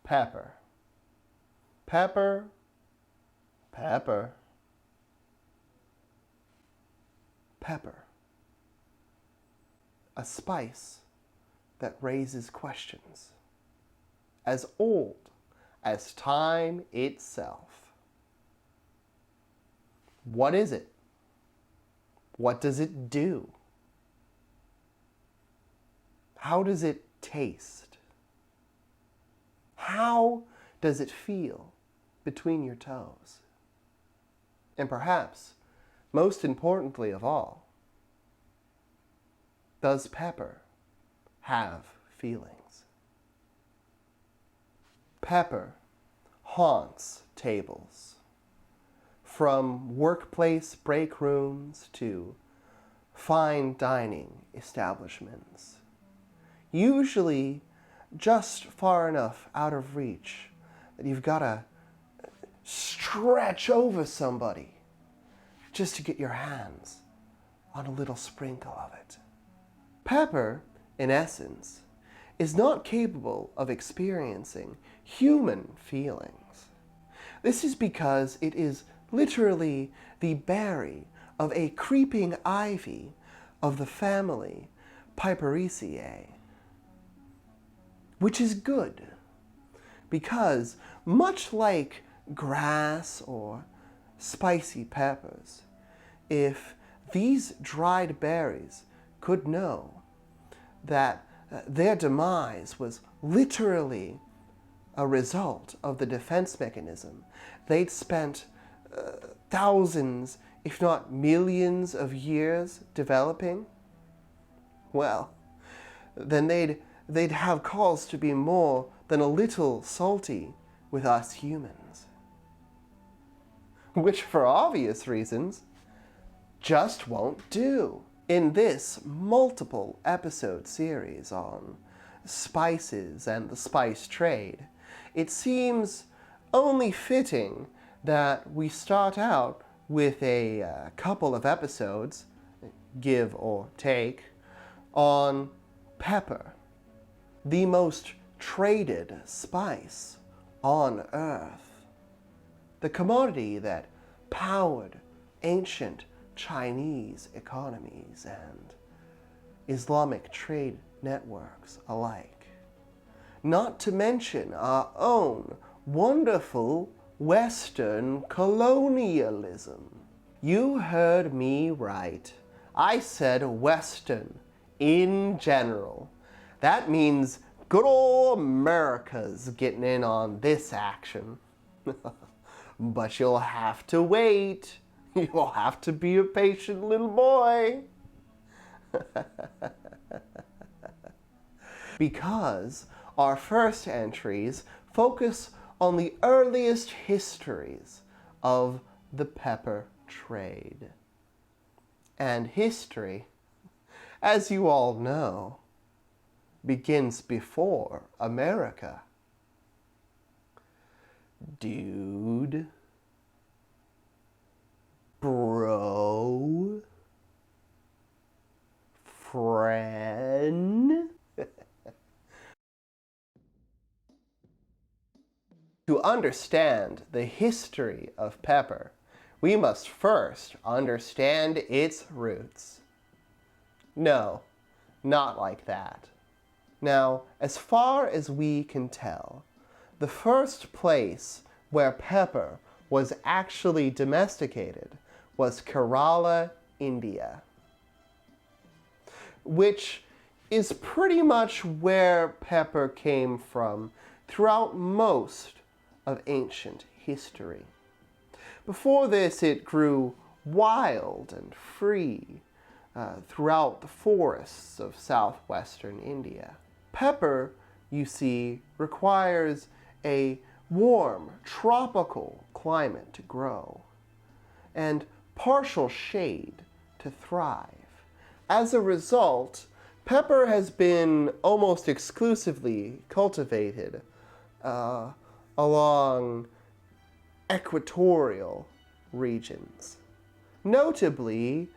Pepper. Pepper. Pepper. Pepper. A spice that raises questions, as old as time itself. What is it? What does it do? How does it taste? How does it feel between your toes? And perhaps, most importantly of all, does pepper have feelings? Pepper haunts tables, from workplace break rooms to fine dining establishments, usually just far enough out of reach that you've got to stretch over somebody just to get your hands on a little sprinkle of it. Pepper, in essence, is not capable of experiencing human feelings. This is because it is literally the berry of a creeping ivy of the family Piperaceae, which is good, because much like grass or spicy peppers, if these dried berries could know that their demise was literally a result of the defense mechanism they'd spent thousands, if not millions of years developing, well, then they'd have cause to be more than a little salty with us humans. Which, for obvious reasons, just won't do. In this multiple episode series on spices and the spice trade, it seems only fitting that we start out with a couple of episodes, give or take, on pepper, the most traded spice on Earth, the commodity that powered ancient Chinese economies and Islamic trade networks alike. Not to mention our own wonderful Western colonialism. You heard me right. I said Western in general. That means good old America's getting in on this action. But you'll have to wait. You'll have to be a patient little boy. Because our first entries focus on the earliest histories of the pepper trade. And history, as you all know, begins before America. Dude. Bro. Friend. To understand the history of pepper, we must first understand its roots. No, not like that. Now, as far as we can tell, the first place where pepper was actually domesticated was Kerala, India, which is pretty much where pepper came from throughout most of ancient history. Before this, it grew wild and free throughout the forests of southwestern India. Pepper, you see, requires a warm, tropical climate to grow, and partial shade to thrive. As a result, pepper has been almost exclusively cultivated along equatorial regions, notably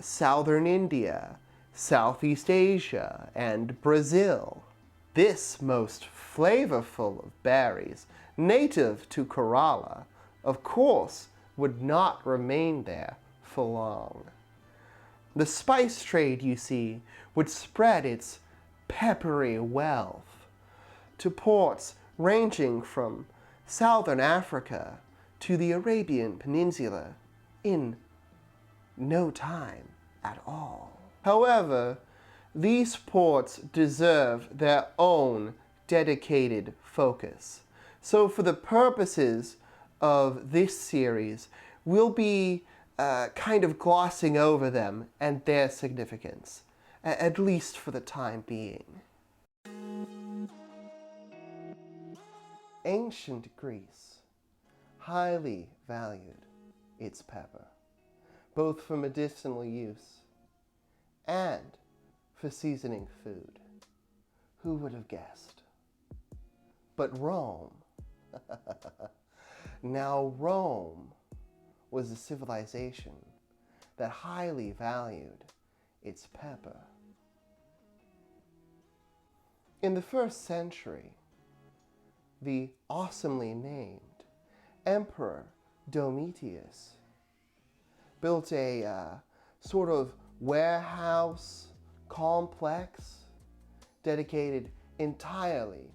southern India, Southeast Asia, and Brazil. This most flavorful of berries, native to Kerala, of course, would not remain there for long. The spice trade, you see, would spread its peppery wealth to ports ranging from southern Africa to the Arabian Peninsula in no time at all. However, these ports deserve their own dedicated focus. So for the purposes of this series, we'll be kind of glossing over them and their significance, at least for the time being. Ancient Greece highly valued its pepper, both for medicinal use and for seasoning food. Who would have guessed? But Rome, now Rome was a civilization that highly valued its pepper. In the 1st century, the awesomely named Emperor Domitius built a sort of warehouse complex dedicated entirely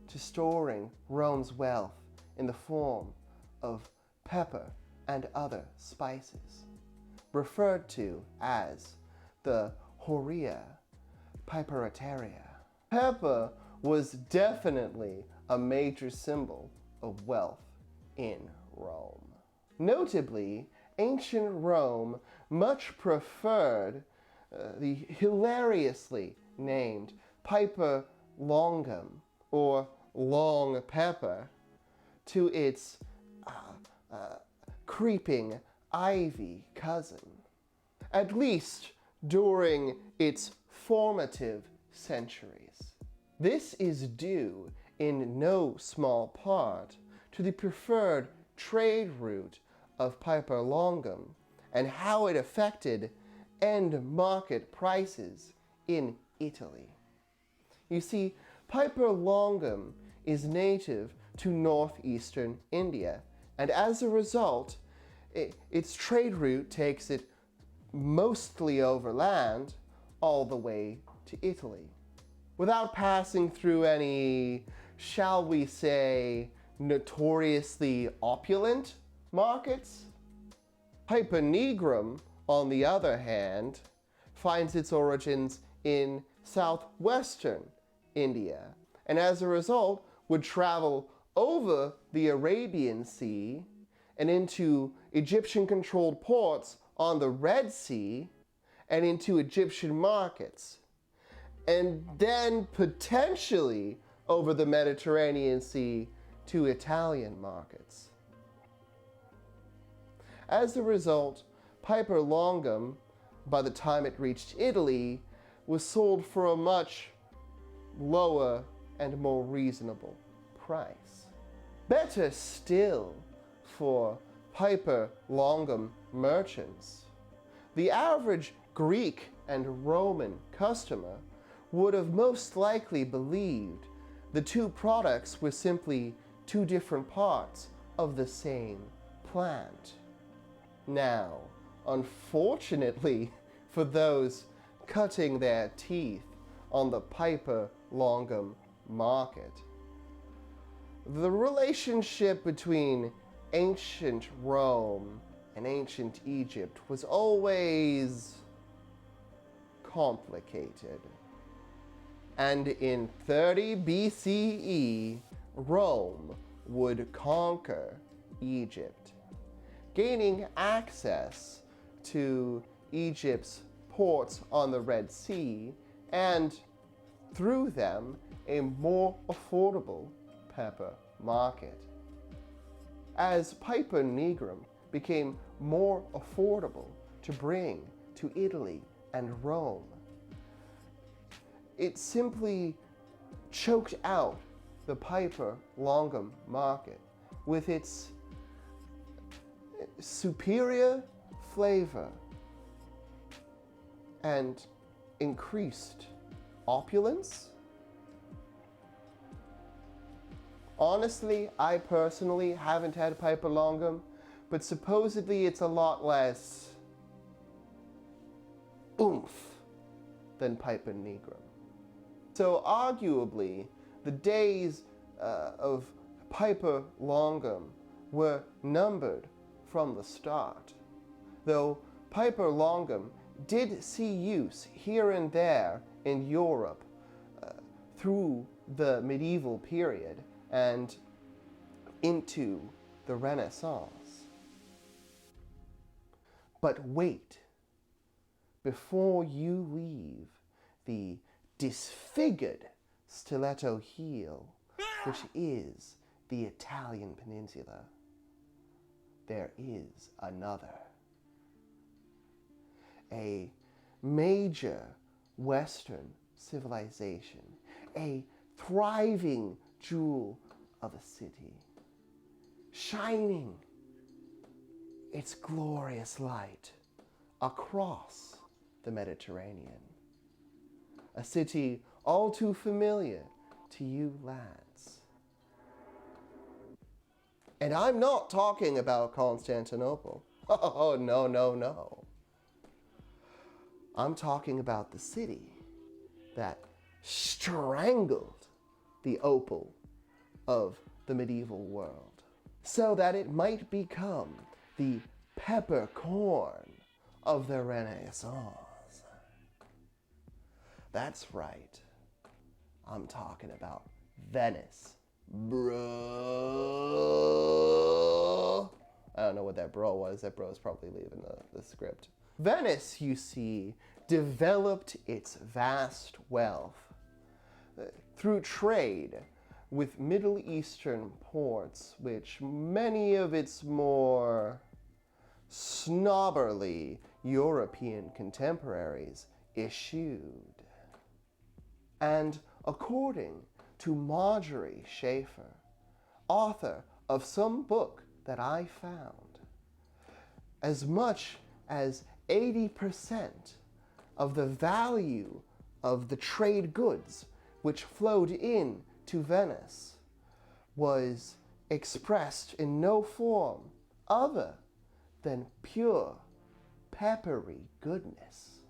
to storing Rome's wealth in the form of pepper and other spices, referred to as the Horia Piperateria. Pepper was definitely a major symbol of wealth in Rome. Notably, ancient Rome much preferred the hilariously named Piper longum, or long pepper, to its creeping ivy cousin, at least during its formative centuries. This is due in no small part to the preferred trade route of Piper longum and how it affected end market prices in Italy. You see, Piper longum is native to northeastern India, and as a result, its trade route takes it mostly overland all the way to Italy, without passing through any, shall we say, notoriously opulent markets. Piper nigrum, on the other hand, finds its origins in southwestern India, and as a result would travel over the Arabian Sea and into Egyptian-controlled ports on the Red Sea and into Egyptian markets, and then potentially over the Mediterranean Sea to Italian markets. As a result, Piper longum, by the time it reached Italy, was sold for a much lower and more reasonable price. Better still for Piper longum merchants, the average Greek and Roman customer would have most likely believed the two products were simply two different parts of the same plant. Now, unfortunately for those cutting their teeth on the Piper longum market, the relationship between ancient Rome and ancient Egypt was always complicated. And in 30 BCE, Rome would conquer Egypt, gaining access to Egypt's ports on the Red Sea, and through them, a more affordable pepper market. As Piper nigrum became more affordable to bring to Italy and Rome, it simply choked out the Piper longum market with its superior flavor and increased opulence Honestly, I personally haven't had Piper Longum, but supposedly it's a lot less oomph than Piper Nigrum. So arguably, the days of Piper Longum were numbered from the start, though Piper Longum did see use here and there in Europe through the medieval period and into the Renaissance. But wait, before you leave the disfigured stiletto heel, which is the Italian peninsula, there is another. A major Western civilization, a thriving jewel of a city, shining its glorious light across the Mediterranean. A city all too familiar to you lads. And I'm not talking about Constantinople. Oh, no, no, no. I'm talking about the city that strangled the opal of the medieval world, so that it might become the peppercorn of the Renaissance. That's right. I'm talking about Venice, bro. I don't know what that bro was. That bro's probably leaving the script. Venice, you see, developed its vast wealth through trade with Middle Eastern ports, which many of its more snobberly European contemporaries eschewed. And according to Marjorie Schaefer, author of some book that I found, as much as 80% of the value of the trade goods which flowed in to Venice was expressed in no form other than pure peppery goodness.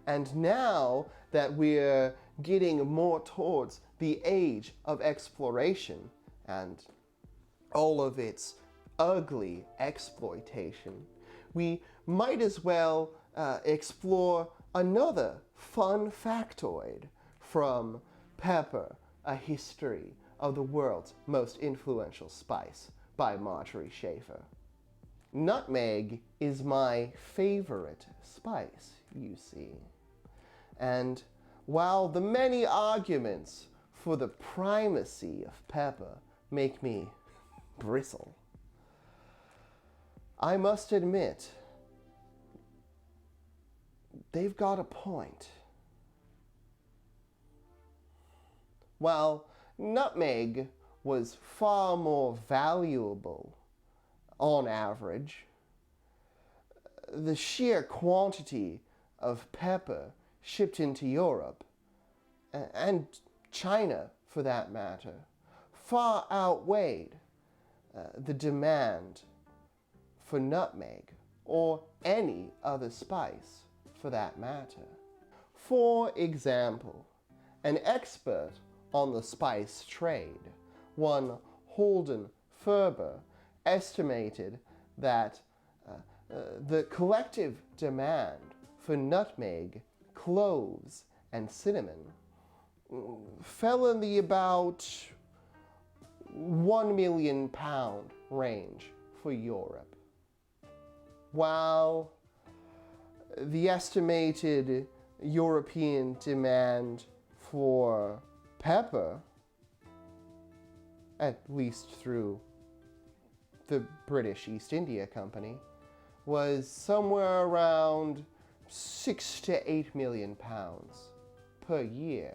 And now that we're getting more towards the age of exploration and all of its ugly exploitation, we might as well explore another fun factoid from Pepper, A History of the World's Most Influential Spice by Marjorie Schaefer. Nutmeg is my favorite spice, you see. And while the many arguments for the primacy of pepper make me bristle, I must admit, they've got a point. While nutmeg was far more valuable on average, the sheer quantity of pepper shipped into Europe, and China for that matter, far outweighed the demand for nutmeg or any other spice for that matter. For example, an expert on the spice trade, one Holden Furber, estimated that the collective demand for nutmeg, cloves, and cinnamon fell in the about £1 million range for Europe, while the estimated European demand for pepper, at least through the British East India Company, was somewhere around 6 to 8 million pounds per year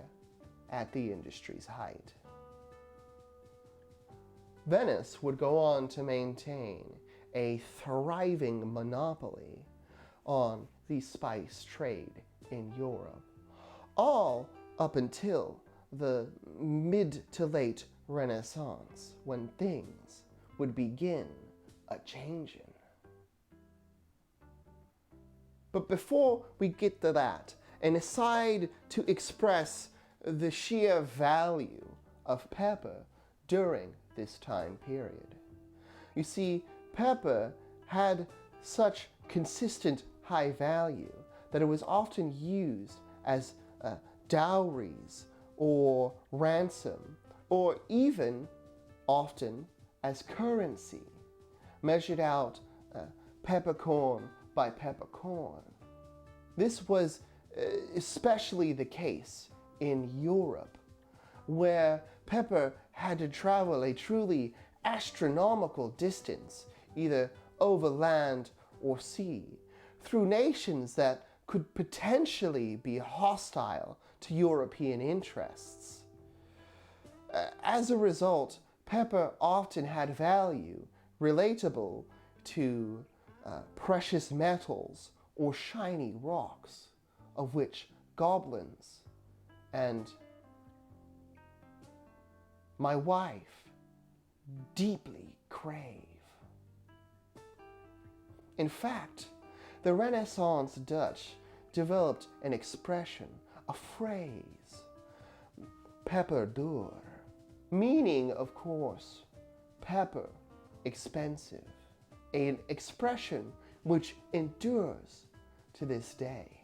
at the industry's height. Venice would go on to maintain a thriving monopoly on the spice trade in Europe, all up until the mid to late Renaissance, when things would begin a-changin'. But before we get to that, an aside to express the sheer value of pepper during this time period. You see, pepper had such consistent high value that it was often used as dowries or ransom, or even often as currency, measured out peppercorn by peppercorn. This was especially the case in Europe, where pepper had to travel a truly astronomical distance, either over land or sea, through nations that could potentially be hostile to European interests. As a result, pepper often had value relatable to precious metals or shiny rocks, of which goblins and my wife deeply crave. In fact, the Renaissance Dutch developed an expression, a phrase, pepper duur, meaning, of course, pepper expensive, an expression which endures to this day.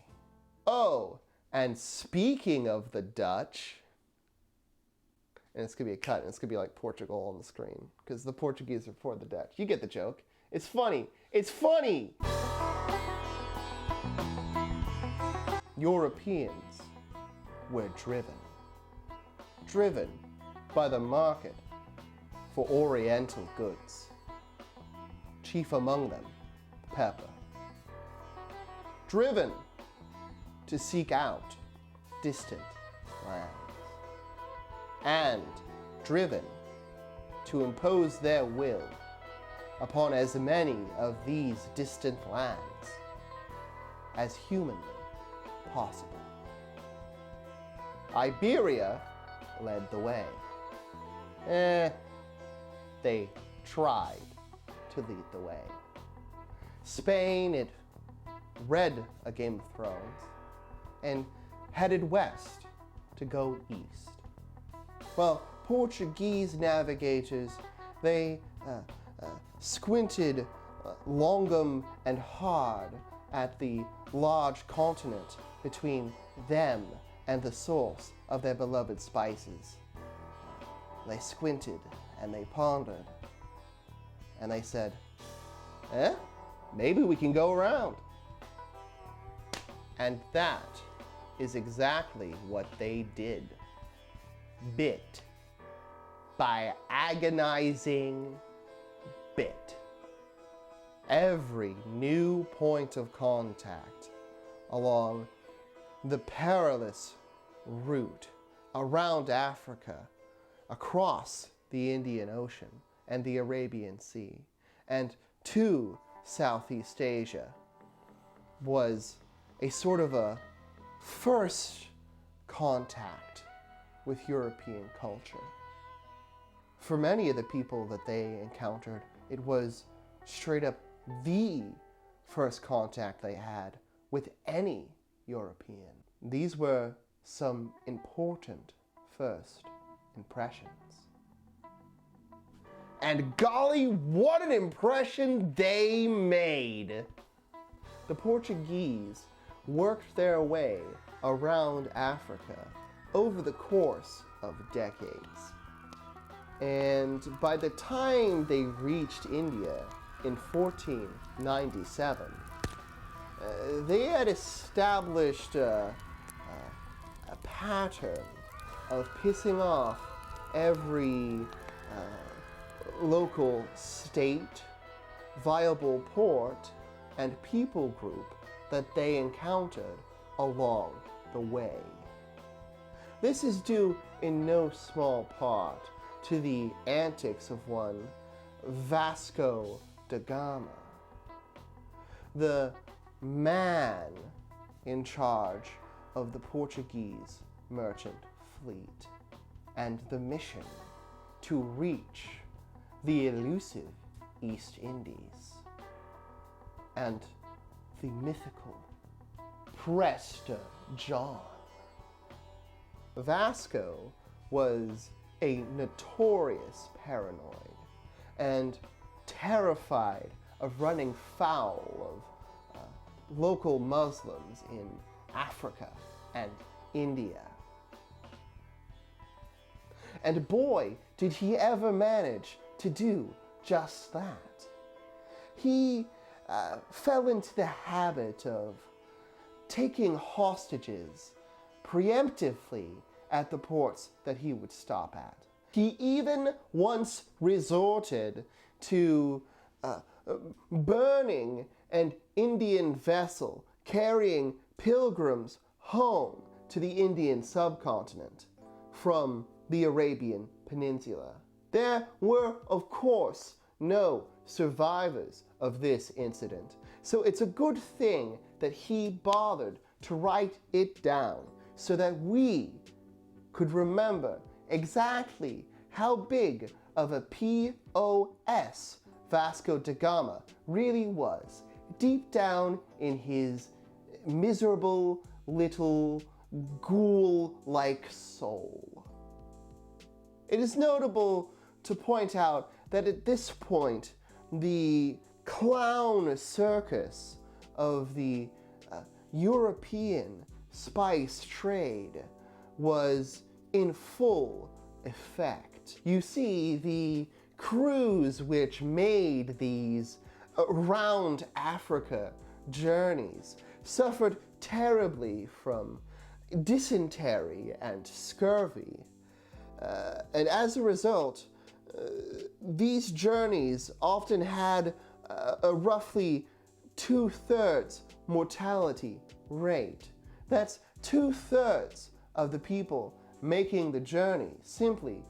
Oh, and speaking of the Dutch, and it's going to be a cut, and it's going to be like Portugal on the screen, because the Portuguese are for the Dutch. You get the joke. It's funny. It's funny! Europeans were driven by the market for Oriental goods, chief among them, pepper. Driven to seek out distant lands, and driven to impose their will upon as many of these distant lands as humanly possible. Iberia led the way. They tried to lead the way. Spain had read A Game of Thrones and headed west to go east. Well, Portuguese navigators, they squinted longum and hard at the large continent between them and the source of their beloved spices. They squinted and they pondered, and they said, maybe we can go around. And that is exactly what they did. Bit by agonizing bit. Every new point of contact along the perilous route around Africa, across the Indian Ocean and the Arabian Sea, and to Southeast Asia, was a sort of a first contact with European culture. For many of the people that they encountered, it was straight up the first contact they had with any European. These were some important first impressions. And golly, what an impression they made! The Portuguese worked their way around Africa over the course of decades. And by the time they reached India in 1497, they had established a pattern of pissing off every local state, viable port, and people group that they encountered along the way. This is due in no small part to the antics of one Vasco da Gama, the man in charge of the Portuguese merchant fleet, and the mission to reach the elusive East Indies and the mythical Prester John. Vasco was a notorious paranoid and terrified of running foul of local Muslims in Africa and India. And boy, did he ever manage to do just that. He fell into the habit of taking hostages preemptively at the ports that he would stop at. He even once resorted to burning an Indian vessel carrying pilgrims home to the Indian subcontinent from the Arabian Peninsula. There were, of course, no survivors of this incident, so it's a good thing that he bothered to write it down so that we could remember exactly how big of a POS Vasco da Gama really was, deep down in his miserable little ghoul-like soul. It is notable to point out that at this point, the clown circus of the European spice trade was in full effect. You see, the crews which made these around Africa journeys suffered terribly from dysentery and scurvy. And as a result, these journeys often had a roughly 2/3 mortality rate. That's 2/3 of the people making the journey simply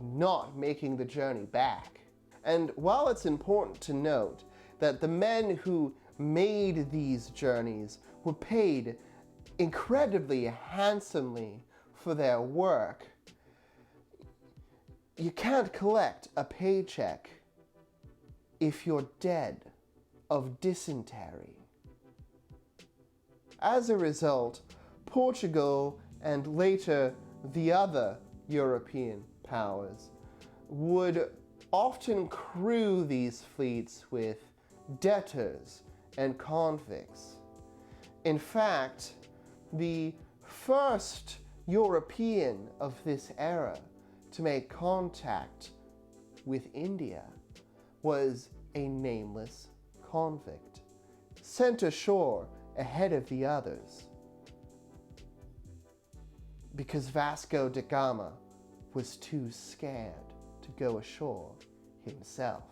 not making the journey back. And while it's important to note that the men who made these journeys were paid incredibly handsomely for their work, you can't collect a paycheck if you're dead of dysentery. As a result, Portugal and later the other European powers would often crew these fleets with debtors and convicts. In fact, the first European of this era to make contact with India was a nameless convict, sent ashore ahead of the others, because Vasco da Gama was too scared to go ashore himself.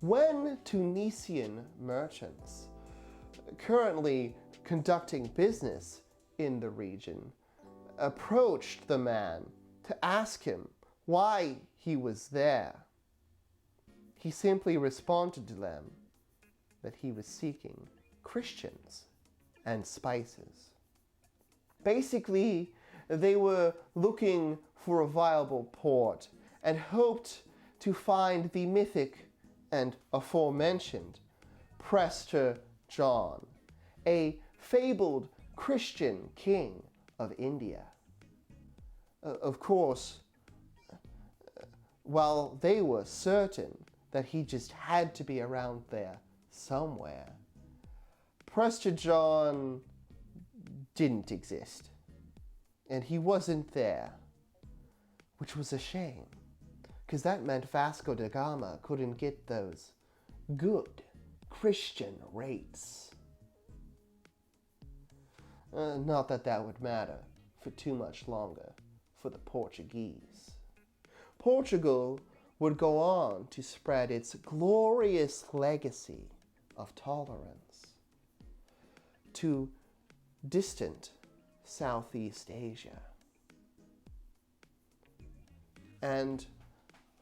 When Tunisian merchants currently conducting business in the region approached the man to ask him why he was there, he simply responded to them that he was seeking Christians and spices. Basically, they were looking for a viable port and hoped to find the mythic and aforementioned Prester John, a fabled Christian king of India. Of course, while they were certain that he just had to be around there somewhere, Prester John didn't exist. And he wasn't there, which was a shame, because that meant Vasco da Gama couldn't get those good Christian rates. Not that that would matter for too much longer for the Portuguese. Portugal would go on to spread its glorious legacy of tolerance to distant Southeast Asia. And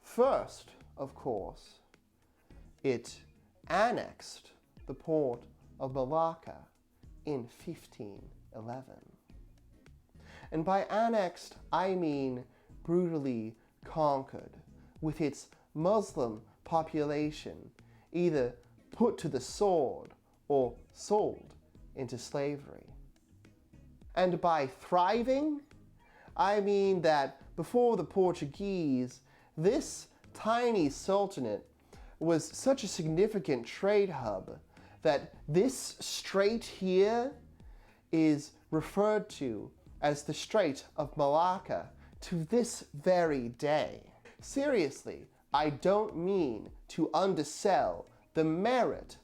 first, of course, it annexed the port of Malacca in 1511. And by annexed, I mean brutally conquered, with its Muslim population either put to the sword or sold into slavery. And by thriving, I mean that before the Portuguese, this tiny sultanate was such a significant trade hub that this strait here is referred to as the Strait of Malacca to this very day. Seriously, I don't mean to undersell the merit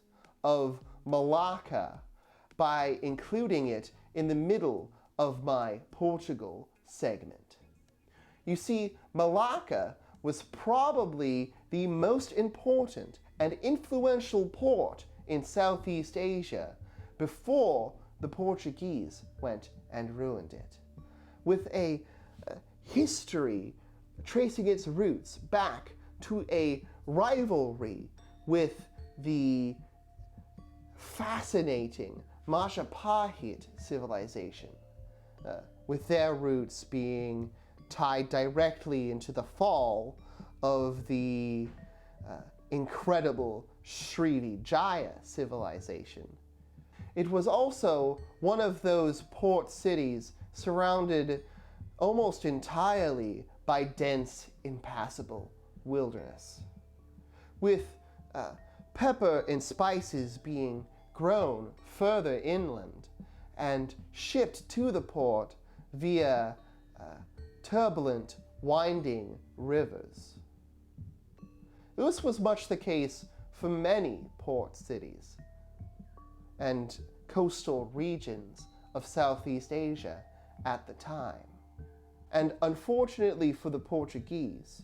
of Malacca by including it in the middle of my Portugal segment. You see, Malacca was probably the most important and influential port in Southeast Asia before the Portuguese went and ruined it, with a history tracing its roots back to a rivalry with the fascinating Majapahit civilization, with their roots being tied directly into the fall of the incredible Srivijaya civilization. It was also one of those port cities surrounded almost entirely by dense, impassable wilderness, with pepper and spices being grown further inland and shipped to the port via turbulent, winding rivers. This was much the case for many port cities and coastal regions of Southeast Asia at the time. And unfortunately for the Portuguese,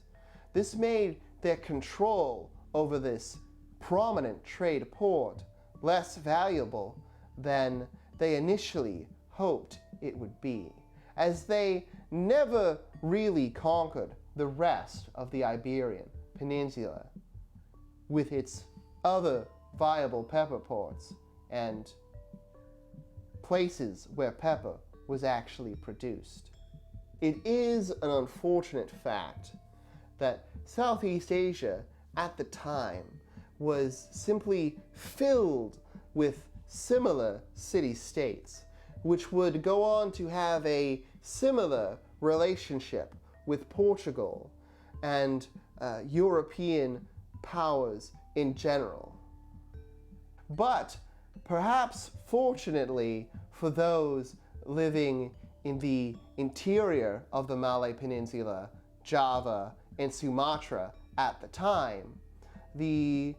this made their control over this prominent trade port less valuable than they initially hoped it would be, as they never really conquered the rest of the Iberian Peninsula with its other viable pepper ports and places where pepper was actually produced. It is an unfortunate fact that Southeast Asia at the time was simply filled with similar city-states, which would go on to have a similar relationship with Portugal and European powers in general. But perhaps fortunately for those living in the interior of the Malay Peninsula, Java, and Sumatra at the time, the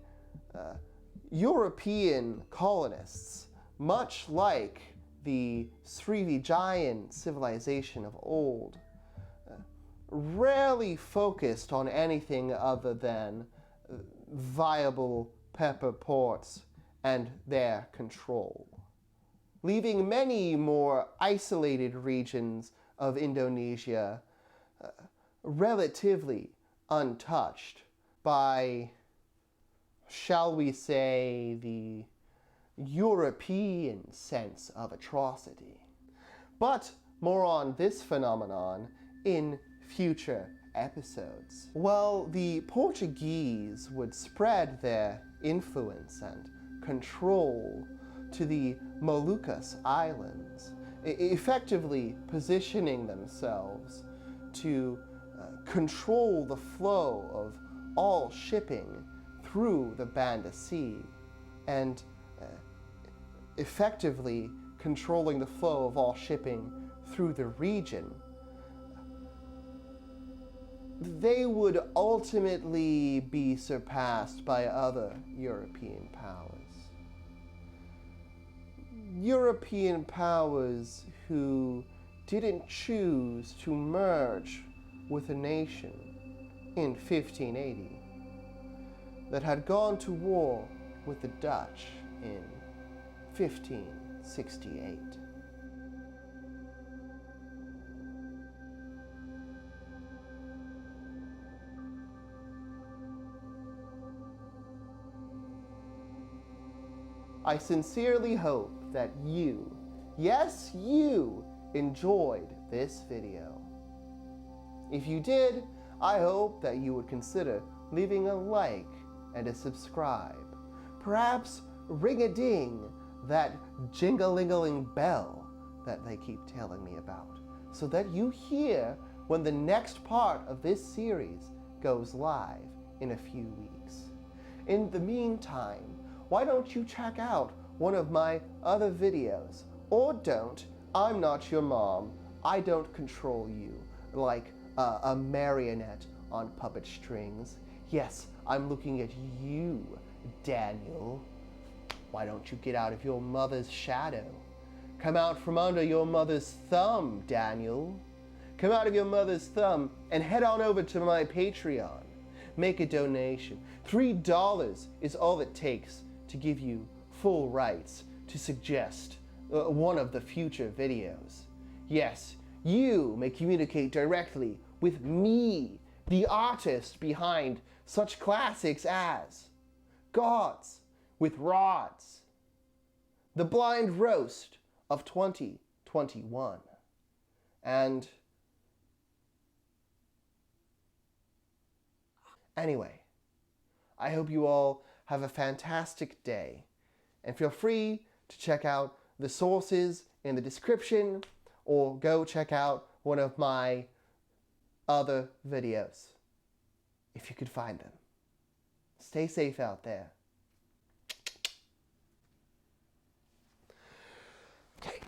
European colonists, much like the Srivijayan civilization of old, rarely focused on anything other than viable pepper ports and their control, leaving many more isolated regions of Indonesia relatively untouched by, shall we say, the European sense of atrocity. But more on this phenomenon in future episodes. Well, the Portuguese would spread their influence and control to the Moluccas Islands, effectively positioning themselves to control the flow of all shipping through the Banda Sea and effectively controlling the flow of all shipping through the region. They would ultimately be surpassed by other European powers. European powers who didn't choose to merge with a nation in 1580 that had gone to war with the Dutch in 1568. I sincerely hope that you, yes you, enjoyed this video. If you did, I hope that you would consider leaving a like and a subscribe. Perhaps ring-a-ding that jingling bell that they keep telling me about, so that you hear when the next part of this series goes live in a few weeks. In the meantime, why don't you check out one of my other videos? Or don't. I'm not your mom. I don't control you like a marionette on puppet strings. Yes, I'm looking at you, Daniel. Why don't you get out of your mother's shadow? Come out from under your mother's thumb, Daniel. Come out of your mother's thumb and head on over to my Patreon. Make a donation. $3 is all it takes to give you full rights to suggest one of the future videos. Yes, you may communicate directly with me, the artist behind such classics as Gods with Rods, The Blind Roast of 2021, and anyway, I hope you all have a fantastic day, and feel free to check out the sources in the description or go check out one of my other videos if you could find them. Stay safe out there. Okay.